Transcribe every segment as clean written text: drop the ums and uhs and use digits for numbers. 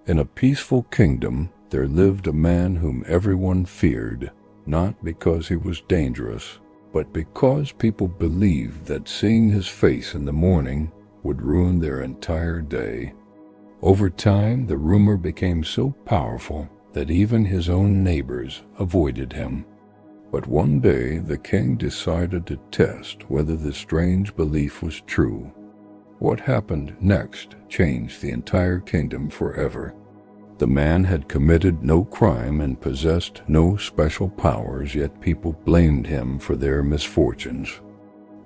In a peaceful kingdom, there lived a man whom everyone feared, not because he was dangerous, but because people believed that seeing his face in the morning would ruin their entire day. Over time, the rumor became so powerful that even his own neighbors avoided him. But one day, the king decided to test whether the strange belief was true. What happened next changed the entire kingdom forever. The man had committed no crime and possessed no special powers, yet people blamed him for their misfortunes.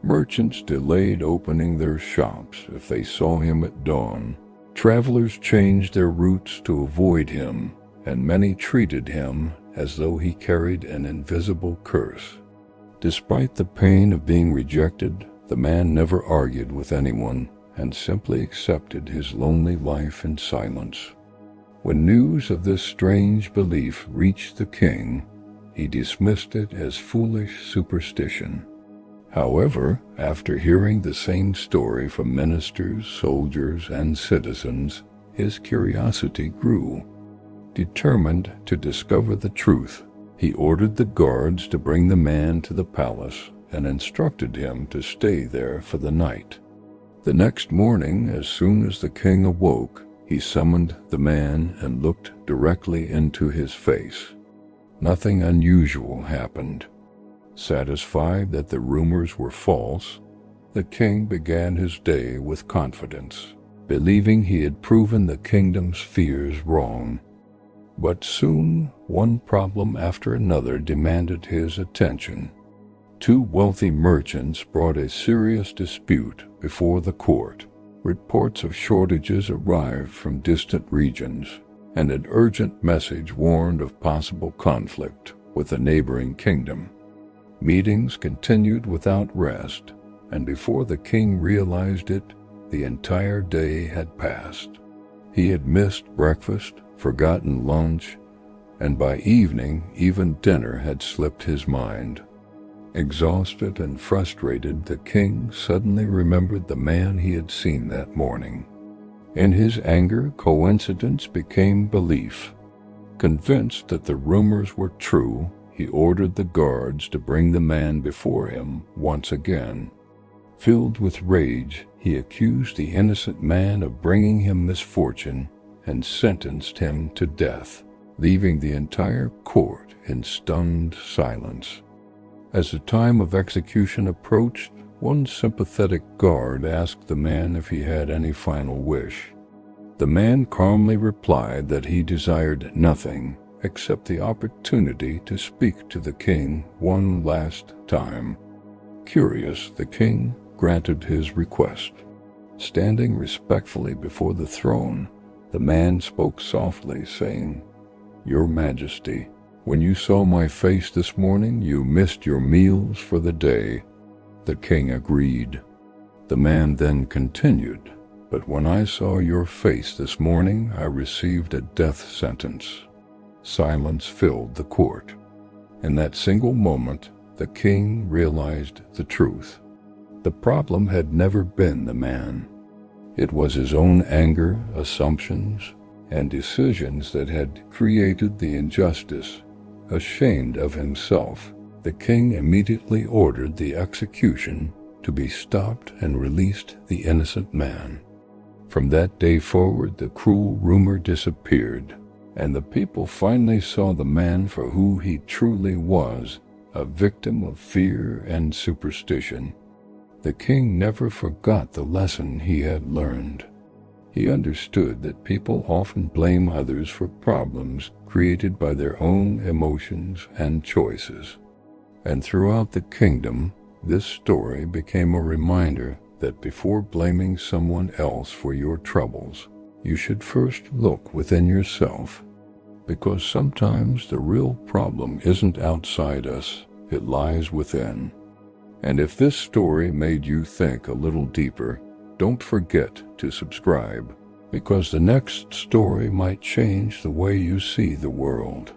Merchants delayed opening their shops if they saw him at dawn. Travelers changed their routes to avoid him, and many treated him as though he carried an invisible curse. Despite the pain of being rejected, the man never argued with anyone and simply accepted his lonely life in silence. When news of this strange belief reached the king, he dismissed it as foolish superstition. However, after hearing the same story from ministers, soldiers, and citizens, his curiosity grew. Determined to discover the truth, he ordered the guards to bring the man to the palace and instructed him to stay there for the night. The next morning, as soon as the king awoke, he summoned the man and looked directly into his face. Nothing unusual happened. Satisfied that the rumors were false, the king began his day with confidence, believing he had proven the kingdom's fears wrong. But soon, one problem after another demanded his attention. Two wealthy merchants brought a serious dispute before the court. Reports of shortages arrived from distant regions, and an urgent message warned of possible conflict with a neighboring kingdom. Meetings continued without rest, and before the king realized it, the entire day had passed. He had missed breakfast, forgotten lunch, and by evening even dinner had slipped his mind. Exhausted and frustrated, the king suddenly remembered the man he had seen that morning. In his anger, coincidence became belief. Convinced that the rumors were true, he ordered the guards to bring the man before him once again. Filled with rage, he accused the innocent man of bringing him misfortune and sentenced him to death, leaving the entire court in stunned silence. As the time of execution approached, one sympathetic guard asked the man if he had any final wish. The man calmly replied that he desired nothing except the opportunity to speak to the king one last time. Curious, the king granted his request. Standing respectfully before the throne, the man spoke softly, saying, "Your Majesty, when you saw my face this morning, you missed your meals for the day." The king agreed. The man then continued, "But when I saw your face this morning, I received a death sentence." Silence filled the court. In that single moment, the king realized the truth. The problem had never been the man. It was his own anger, assumptions, and decisions that had created the injustice. Ashamed of himself, the king immediately ordered the execution to be stopped and released the innocent man. From that day forward, the cruel rumor disappeared, and the people finally saw the man for who he truly was, a victim of fear and superstition. The king never forgot the lesson he had learned. He understood that people often blame others for problems created by their own emotions and choices. And throughout the kingdom, this story became a reminder that before blaming someone else for your troubles, you should first look within yourself, because sometimes the real problem isn't outside us, it lies within. And if this story made you think a little deeper, don't forget to subscribe, because the next story might change the way you see the world.